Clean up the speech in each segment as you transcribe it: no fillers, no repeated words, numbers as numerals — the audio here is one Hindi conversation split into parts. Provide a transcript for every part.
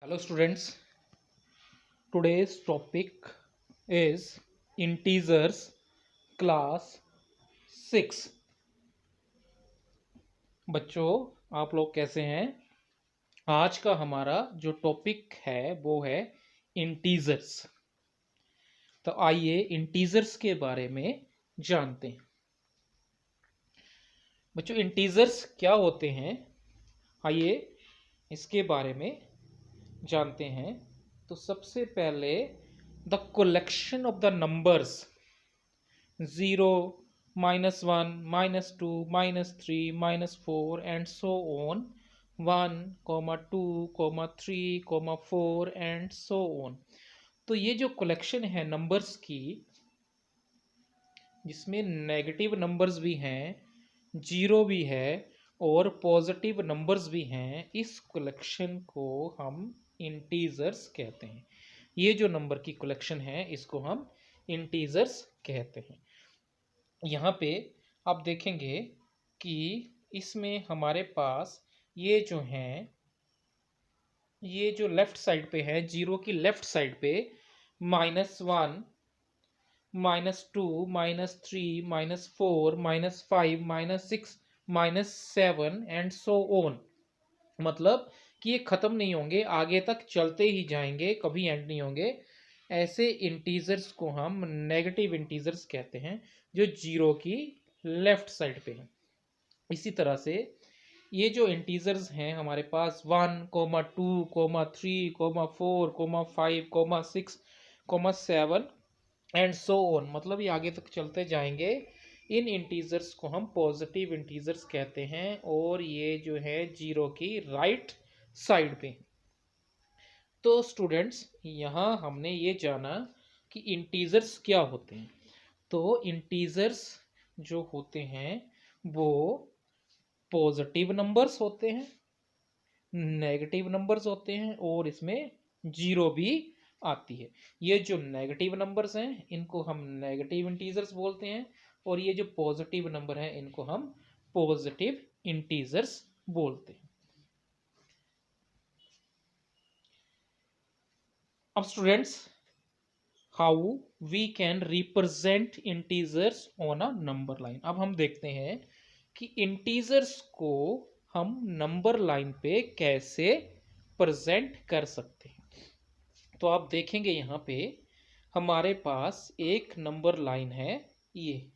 Hello students, today's topic is integers class 6। बच्चों, आप लोग कैसे हैं? आज का हमारा जो टॉपिक है वो है इंटीजर्स। तो आइए इंटीजर्स के बारे में जानते हैं। बच्चों, इंटीजर्स क्या होते हैं, आइए इसके बारे में जानते हैं। तो सबसे पहले the collection of the numbers 0, -1, -2, -3, -4 and so on, 1, 2, 3, 4 and so on। तो ये जो कलेक्शन है नंबर्स की, जिसमें नेगेटिव नंबर्स भी हैं, जीरो भी है और पॉजिटिव नंबर्स भी हैं, इस कलेक्शन को हम इंटीजर्स कहते हैं। ये जो नंबर की कलेक्शन है इसको हम इंटीजर्स कहते हैं। यहाँ पे आप देखेंगे कि इसमें हमारे पास ये जो हैं, ये जो लेफ्ट साइड पे है, जीरो की लेफ्ट साइड पे -1, -2, -3, -4, -5, -6, -7 एंड सो ऑन। मतलब कि ये खत्म नहीं होंगे, आगे तक चलते ही जाएंगे, कभी एंड नहीं होंगे। ऐसे इंटीजर्स को हम नेगेटिव इंटीजर्स कहते हैं, जो जीरो की लेफ्ट साइड पे हैं। इसी तरह से ये जो इंटीजर्स हैं हमारे पास 1, 2, 3, 4, 5, 6, 7 एंड सो ऑन, मतलब ये आगे तक चलते जाएंगे। इन इंटीजर्स को हम पॉजिटिव इंटीजर्स कहते हैं और ये जो है जीरो की राइट साइड पे। तो स्टूडेंट्स, यहाँ हमने ये जाना कि इंटीजर्स क्या होते हैं। तो इंटीजर्स जो होते हैं वो पॉजिटिव नंबर्स होते हैं, नेगेटिव नंबर्स होते हैं और इसमें जीरो भी आती है। ये जो नेगेटिव नंबर्स हैं इनको हम नेगेटिव इंटीजर्स बोलते हैं और ये जो पॉजिटिव नंबर हैं इनको हम पॉजिटिव इंटीजर्स बोलते हैं। अब students, how we can represent integers on a number line. अब हम देखते हैं कि इंटीजर्स को हम नंबर लाइन पे कैसे प्रेजेंट कर सकते हैं। तो आप देखेंगे यहाँ पे हमारे पास एक नंबर लाइन है, ये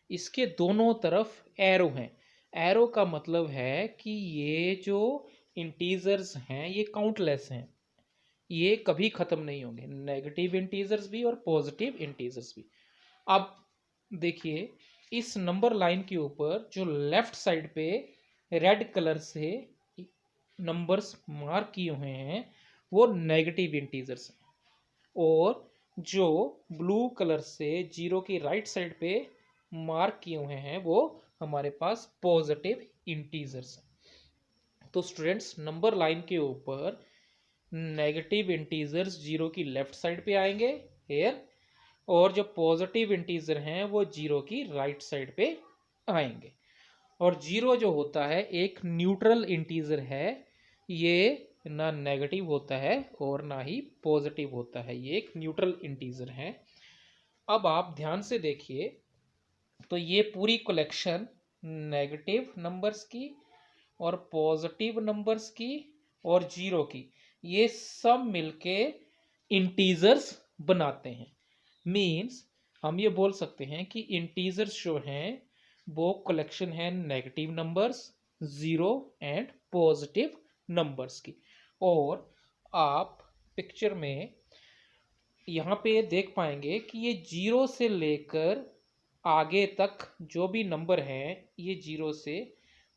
इसके दोनों तरफ एरो हैं। एरो का मतलब है कि ये जो इंटीजर्स हैं ये काउंटलेस हैं, ये कभी खत्म नहीं होंगे, नेगेटिव इंटीजर्स भी और पॉजिटिव इंटीजर्स भी। अब देखिए इस नंबर लाइन के ऊपर जो लेफ्ट साइड पे रेड कलर से नंबर्स मार्क किए हुए हैं वो नेगेटिव इंटीजर्स हैं और जो ब्लू कलर से जीरो की राइट साइड पे मार्क किए हुए हैं वो हमारे पास पॉजिटिव इंटीजर्स हैं। तो स्टूडेंट्स, नंबर लाइन के ऊपर नेगेटिव इंटीजर्स जीरो की लेफ्ट साइड पे आएंगे हेयर, और जो पॉजिटिव इंटीजर हैं वो जीरो की राइट साइड पे आएंगे। और जीरो जो होता है एक न्यूट्रल इंटीजर है, ये ना नेगेटिव होता है और ना ही पॉजिटिव होता है, ये एक न्यूट्रल इंटीजर है। अब आप ध्यान से देखिए तो ये पूरी कलेक्शन नेगेटिव नंबर्स की और पॉजिटिव नंबर्स की और जीरो की, ये सब मिलके इंटीजर्स बनाते हैं। मीन्स हम ये बोल सकते हैं कि इंटीजर्स जो हैं वो कलेक्शन है negative numbers, zero and positive numbers की। और आप पिक्चर में यहाँ पे देख पाएंगे कि ये जीरो से लेकर आगे तक जो भी नंबर हैं, ये जीरो से,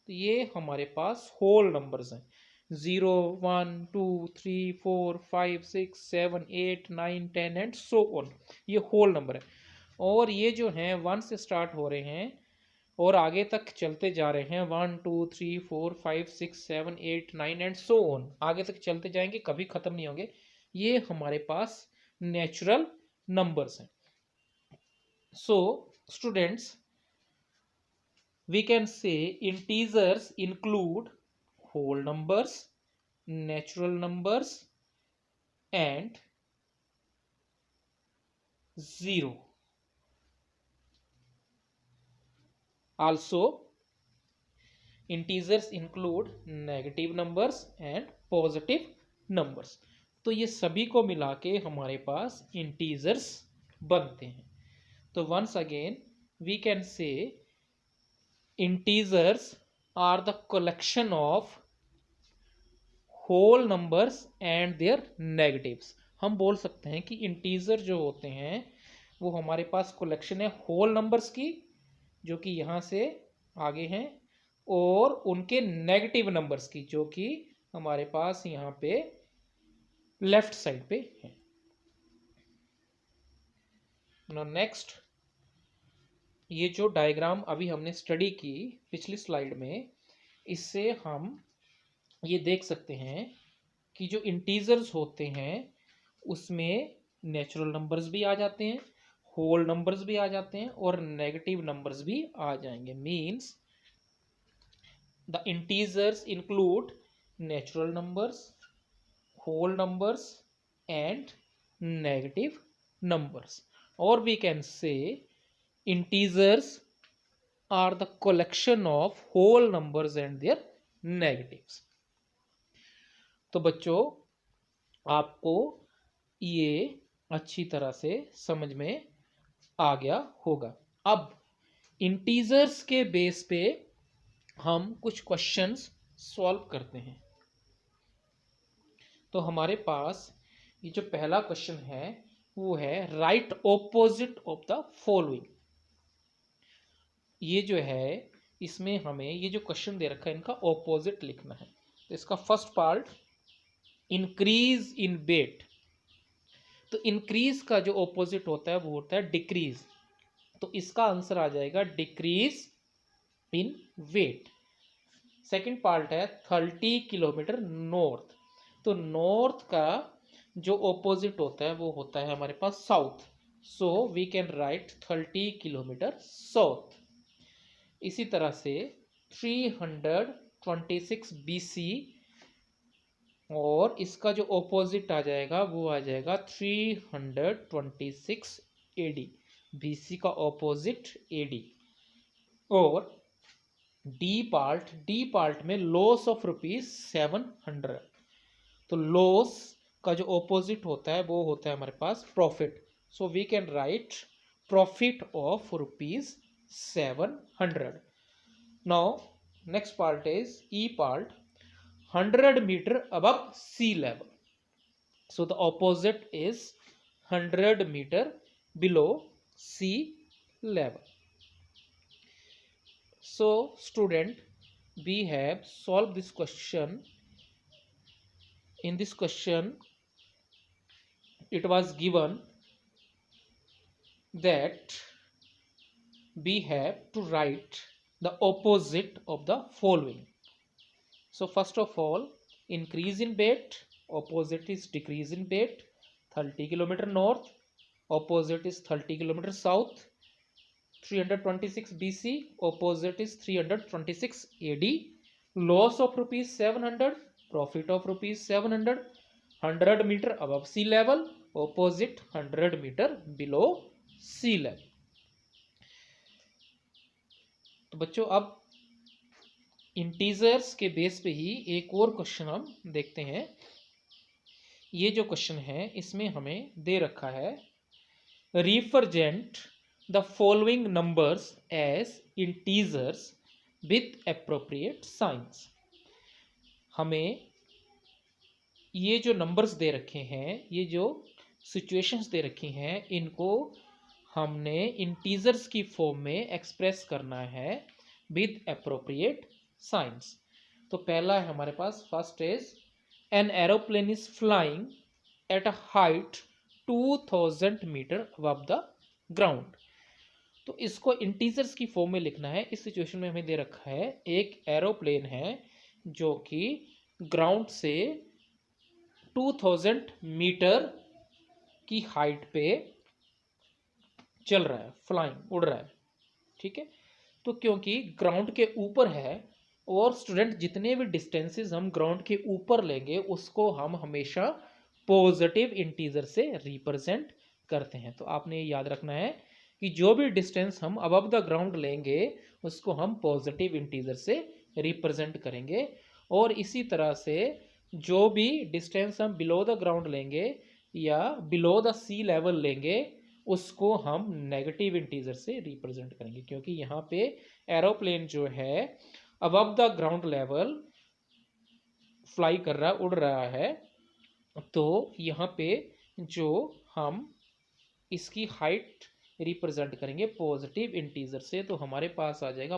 तो ये हमारे पास होल नंबर्स हैं। 0, 1, 2, 3, 4, 5, 6, 7, 8, 9, 10 एंड सो ऑन, ये होल नंबर है। और ये जो हैं 1 से स्टार्ट हो रहे हैं और आगे तक चलते जा रहे हैं, 1, 2, 3, 4, 5, 6, 7, 8, 9 एंड सो ऑन, आगे तक चलते जाएंगे, कभी खत्म नहीं होंगे। ये हमारे पास नेचुरल नंबर्स हैं। So students, we can say integers include whole numbers, natural numbers and 0. Also, integers include negative numbers and positive numbers. तो ये सभी को मिला के हमारे पास integers बनते हैं. तो once again we can say integers are the collection of whole numbers and their negatives. हम बोल सकते हैं कि इंटीजर जो होते हैं वो हमारे पास कलेक्शन है होल नंबर्स की, जो कि यहाँ से आगे हैं, और उनके नेगेटिव नंबर्स की, जो कि हमारे पास यहाँ पे लेफ्ट साइड पे है. नेक्स्ट, ये जो डायग्राम अभी हमने स्टडी की पिछली स्लाइड में, इससे हम ये देख सकते हैं कि जो इंटीजर्स होते हैं उसमें नेचुरल नंबर्स भी आ जाते हैं, होल नंबर्स भी आ जाते हैं, और नेगेटिव नंबर्स भी आ जाएंगे. Means the integers include natural numbers, whole numbers and negative numbers. और we can say integers are the collection of whole numbers and their negatives. तो बच्चों, आपको ये अच्छी तरह से समझ में आ गया होगा. अब इंटीजर्स के बेस पे हम कुछ क्वेश्चंस सॉल्व करते हैं. तो हमारे पास ये जो पहला क्वेश्चन है वो है right opposite of the following. ये जो है इसमें हमें ये जो क्वेश्चन दे रखा है इनका ऑपोजिट लिखना है. तो इसका first part increase in weight. तो इंक्रीज का जो ऑपोजिट होता है वो होता है डिक्रीज. तो इसका आंसर आ जाएगा decrease in weight. Second part है 30 किलोमीटर नॉर्थ. तो नॉर्थ का जो ऑपोजिट होता है वो होता है हमारे पास south. So we can write 30 kilometre south. इसी तरह से 326 BC, और इसका जो ऑपोजिट आ जाएगा वो आ जाएगा 326 AD. BC का ऑपोजिट AD. और डी पार्ट में लॉस ऑफ ₹700. तो लॉस का जो ऑपोजिट होता है वो होता है हमारे पास profit. So we can write profit of ₹700. Now next part is E part, 100 meter above sea level. So the opposite is 100 meter below sea level. So student, we have solved this question. In this question it was given that we have to write the opposite of the following. So first of all, increase in weight, opposite is decrease in weight. 30 kilometer north, opposite is 30 kilometer south. 326 BC, opposite is 326 AD. Loss of ₹700, profit of ₹700. 100 meter above sea level, opposite 100 meter below sea level. तो बच्चों, अब इंटीजर्स के बेस पे ही एक और क्वेश्चन हम देखते हैं. ये जो क्वेश्चन है इसमें हमें दे रखा है represent the following numbers as integers with appropriate signs. हमें ये जो नंबर्स दे रखे हैं, ये जो सिचुएशंस दे रखी हैं, इनको हमने इंटीजर्स की फॉर्म में एक्सप्रेस करना है विद एप्रोप्रिएट साइंस. तो पहला है हमारे पास, first is an aeroplane is flying at a height 2000 metre above the ground. तो इसको इंटीजर्स की फॉर्म में लिखना है. इस सिचुएशन में हमें दे रखा है एक एरोप्लेन है जो कि ग्राउंड से 2000 मीटर की हाइट पे चल रहा है, फ्लाइंग, उड़ रहा है. ठीक है. तो क्योंकि ग्राउंड के ऊपर है और स्टूडेंट जितने भी डिस्टेंसेस हम ग्राउंड के ऊपर लेंगे उसको हम हमेशा पॉजिटिव इंटीजर से रिप्रेजेंट करते हैं। तो आपने ये याद रखना है कि जो भी डिस्टेंस हम अबव द ग्राउंड लेंगे उसको हम पॉजिटिव इंटीजर से रिप्रेजेंट करेंगे, और इसी तरह से जो भी डिस्टेंस हम बिलो द ग्राउंड लेंगे या बिलो द सी लेवल लेंगे उसको हम नेगेटिव इंटीजर से रिप्रेजेंट करेंगे, क्योंकि यहाँ पे एरोप्लेन जो है above the ground level fly कर रहा है, उड़ रहा है, तो यहाँ पे जो हम इसकी हाइट रिप्रेजेंट करेंगे पॉजिटिव इंटीजर से, तो हमारे पास आ जाएगा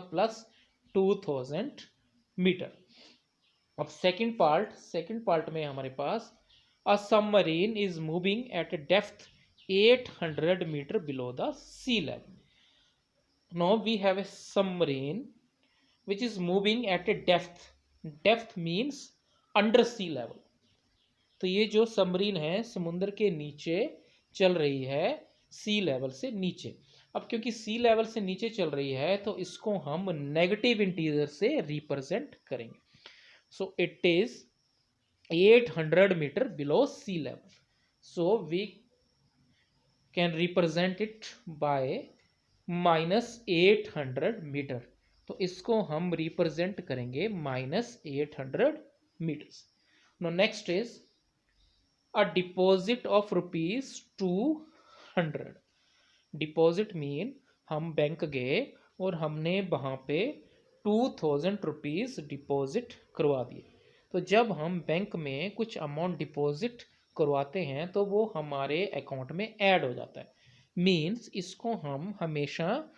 +2000 मीटर। अब सेकंड पार्ट में हमारे पास a submarine is moving at a depth 800 metre below the sea level. Now we have a submarine which is moving at a depth means under sea level। तो ये जो सबमरीन है समुद्र के नीचे चल रही है, सी लेवल से नीचे। अब क्योंकि सी लेवल से नीचे चल रही है तो इसको हम नेगेटिव इंटीजर से रिप्रेजेंट करेंगे। So it is 800 metre below sea level, so we can represent it by -800 metre. तो इसको हम रिप्रेजेंट करेंगे -800 metres. No next is a deposit of ₹200। Deposit mean हम बैंक गए और हमने वहां पे 2000 रुपीज डिपॉजिट करवा दिए। तो जब हम बैंक में कुछ अमाउंट डिपॉजिट करवाते हैं तो वो हमारे अकाउंट में ऐड हो जाता है, मीन्स इसको हम हमेशा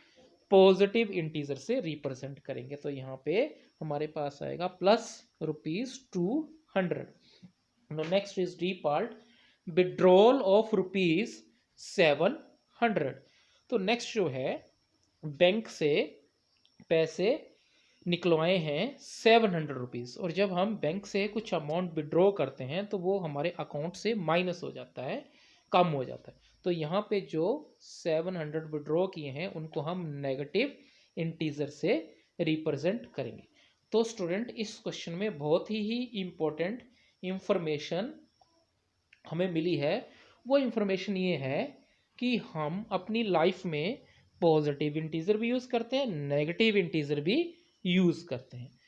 पॉजिटिव इंटीजर से रिप्रेजेंट करेंगे। तो यहाँ पे हमारे पास आएगा +200। Next is D part, withdrawal of ₹700। तो नेक्स्ट जो है बैंक से पैसे निकलवाए हैं 700 रुपीज़, और जब हम बैंक से कुछ अमाउंट विड्रॉ करते हैं तो वो हमारे अकाउंट से माइनस हो जाता है, कम हो जाता है। तो यहाँ पे जो 700 विड्रॉ किए हैं उनको हम नेगेटिव इंटीजर से रिप्रेजेंट करेंगे। तो स्टूडेंट इस क्वेश्चन में बहुत ही इम्पोर्टेंट इंफॉर्मेशन हमें मिली है। वो इंफॉर्मेशन ये है कि हम अपनी लाइफ में पॉजिटिव इंटीजर भी यूज़ करते हैं, नेगेटिव इंटीजर भी यूज़ करते हैं।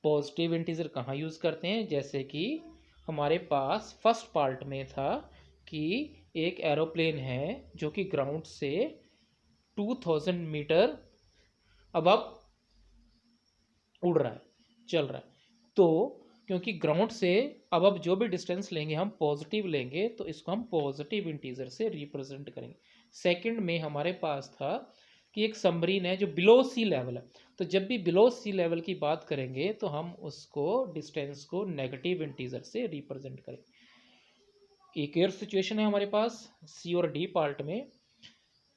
पॉजिटिव इंटीजर कहाँ यूज़ करते हैं, जैसे कि हमारे पास फर्स्ट पार्ट में था कि एक एरोप्लेन है जो कि ग्राउंड से 2000 मीटर अबव उड़ रहा है, चल रहा है। तो क्योंकि ग्राउंड से अबव जो भी डिस्टेंस लेंगे हम पॉजिटिव लेंगे तो इसको हम पॉजिटिव इंटीजर से रिप्रेजेंट करेंगे। सेकंड में हमारे पास था कि एक सबमरीन है जो बिलो सी लेवल है, तो जब भी बिलो सी लेवल की बात करेंगे तो हम उसको डिस्टेंस को नेगेटिव इंटीजर से रिप्रेजेंट करेंगे। एक और सिचुएशन है हमारे पास सी और डी पार्ट में,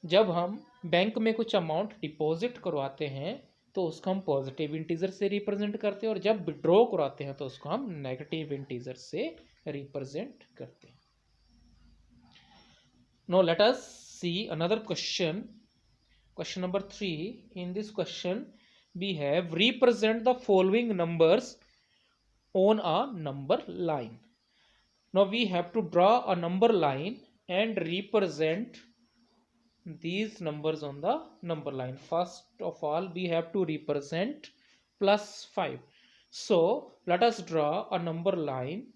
जब हम बैंक में कुछ अमाउंट डिपॉजिट करवाते हैं तो उसको हम पॉजिटिव इंटीजर से रिप्रेजेंट करते हैं, और जब विड्रॉ करवाते हैं तो उसको हम नेगेटिव इंटीजर से रिप्रेजेंट करते हैं। Now let us see another question. Question number 3. In this question, we have represent the following numbers on a number line. Now we have to draw a number line and represent these numbers on the number line. First of all, we have to represent +5. So let us draw a number line.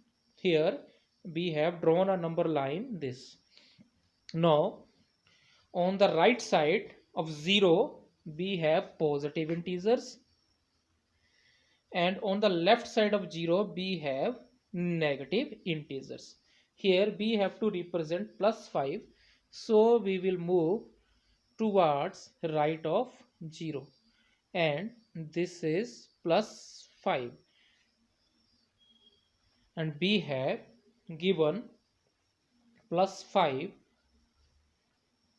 Here we have drawn a number line this. Now on the right side of 0 we have positive integers, and on the left side of 0 we have negative integers. Here we have to represent +5, so we will move towards right of 0, and this is +5, and we have given +5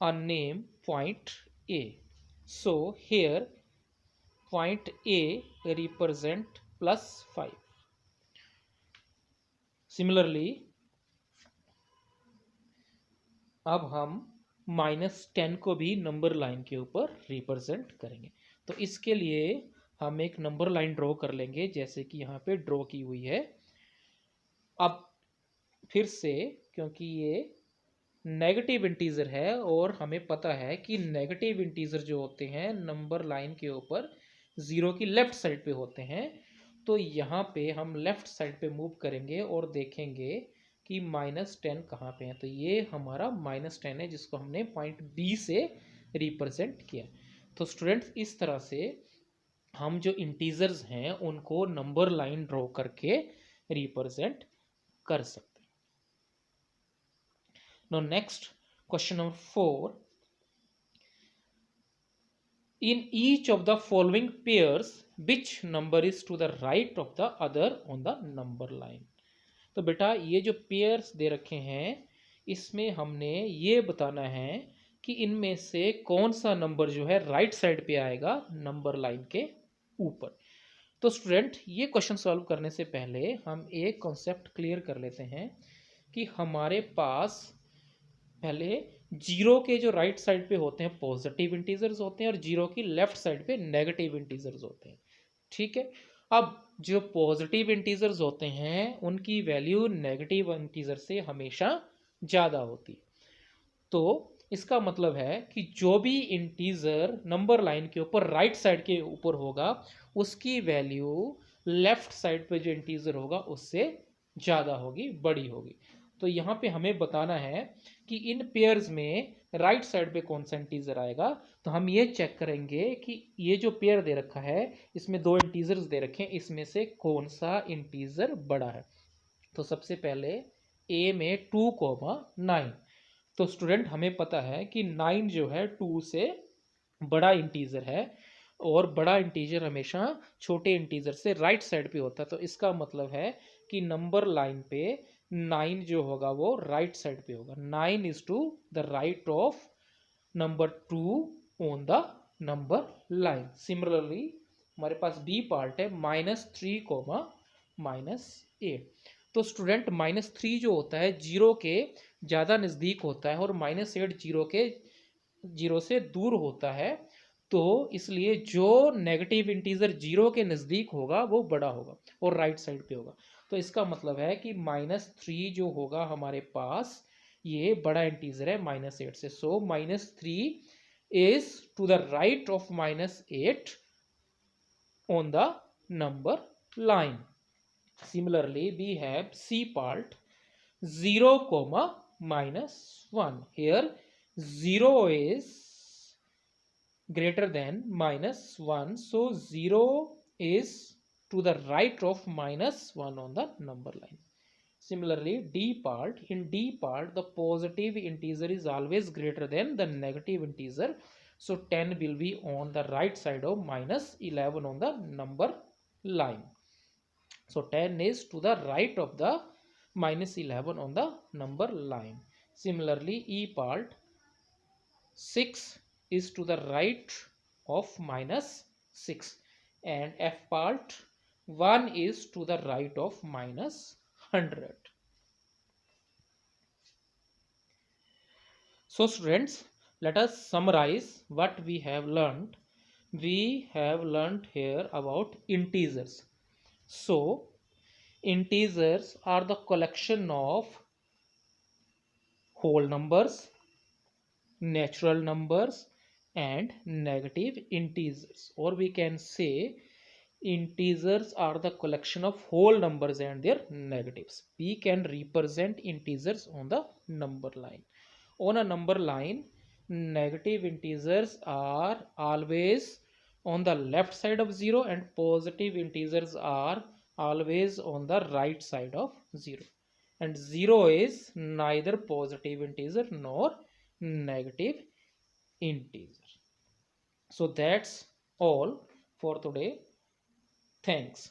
a name point A. So here point A represent +5. Similarly, अब हम -10 को भी नंबर लाइन के ऊपर रिप्रेजेंट करेंगे। तो इसके लिए हम एक नंबर लाइन ड्रॉ कर लेंगे जैसे कि यहाँ पे ड्रॉ की हुई है। अब फिर से, क्योंकि ये नेगेटिव इंटीजर है और हमें पता है कि नेगेटिव इंटीजर जो होते हैं नंबर लाइन के ऊपर ज़ीरो की लेफ्ट साइड पे होते हैं, तो यहाँ पे हम लेफ्ट साइड पे मूव करेंगे और देखेंगे कि -10 कहाँ पे है। तो ये हमारा -10 है जिसको हमने पॉइंट बी से रिप्रेजेंट किया। तो स्टूडेंट्स, इस तरह से हम जो इंटीजर्स हैं उनको नंबर लाइन ड्रॉ करके रिप्रेजेंट कर सकते हैं। Now next, question number 4. In each of the following pairs, which number is to the right of the other on the number line? तो बेटा ये जो पेयर्स दे रखे हैं इसमें हमने ये बताना है कि इनमें से कौन सा नंबर जो है राइट साइड पे आएगा नंबर लाइन के ऊपर। तो स्टूडेंट, ये क्वेश्चन सॉल्व करने से पहले हम एक कॉन्सेप्ट क्लियर कर लेते हैं कि हमारे पास पहले जीरो के जो राइट साइड पे होते हैं पॉजिटिव इंटीजर्स होते हैं और जीरो की लेफ्ट साइड पे नेगेटिव इंटीजर्स होते हैं। ठीक है, अब जो पॉजिटिव इंटीजर्स होते हैं उनकी वैल्यू नेगेटिव इंटीजर से हमेशा ज़्यादा होती है। तो इसका मतलब है कि जो भी इंटीजर नंबर लाइन के ऊपर राइट साइड के ऊपर होगा उसकी वैल्यू लेफ्ट साइड पे जो इंटीजर होगा उससे ज़्यादा होगी, बड़ी होगी। तो यहाँ पे हमें बताना है कि इन पेयर्स में राइट साइड पे कौन सा इंटीजर आएगा। तो हम ये चेक करेंगे कि ये जो पेयर दे रखा है इसमें दो इंटीजर्स दे रखे हैं, इसमें से कौन सा इंटीजर बड़ा है। तो सबसे पहले ए में 2,9। तो स्टूडेंट, हमें पता है कि 9 जो है 2 से बड़ा इंटीजर है और बड़ा इंटीजर हमेशा छोटे इंटीजर से राइट साइड पे होता है। तो इसका मतलब है कि नंबर लाइन पे 9 जो होगा वो राइट साइड पे होगा। 9 is to the right of number 2 on the number line. Similarly हमारे पास बी पार्ट है -3, -8। तो स्टूडेंट, -3 जो होता है जीरो के ज़्यादा नज़दीक होता है और -8 जीरो से दूर होता है। तो इसलिए जो नेगेटिव इंटीजर जीरो के नज़दीक होगा वो बड़ा होगा और राइट साइड पे होगा। तो इसका मतलब है कि -3 जो होगा हमारे पास ये बड़ा इंटीजर है -8 से। So -3 is to the right of -8 on the number line. Similarly, we have C part 0, -1. Here 0 is greater than -1, so 0 is to the right of -1 on the number line. Similarly, D part, in D part the positive integer is always greater than the negative integer, so 10 will be on the right side of -11 on the number line. So 10 is to the right of the -11 on the number line. Similarly, E part 6 is to the right of -6 and F part 1 is to the right of -100. So students, let us summarize what we have learned. We have learned here about integers. So integers are the collection of whole numbers, natural numbers and negative integers, or we can say integers are the collection of whole numbers and their negatives. We can represent integers on the number line. On a number line, negative integers are always on the left side of 0 and positive integers are always on the right side of 0. And 0 is neither positive integer nor negative integer. So that's all for today. Thanks.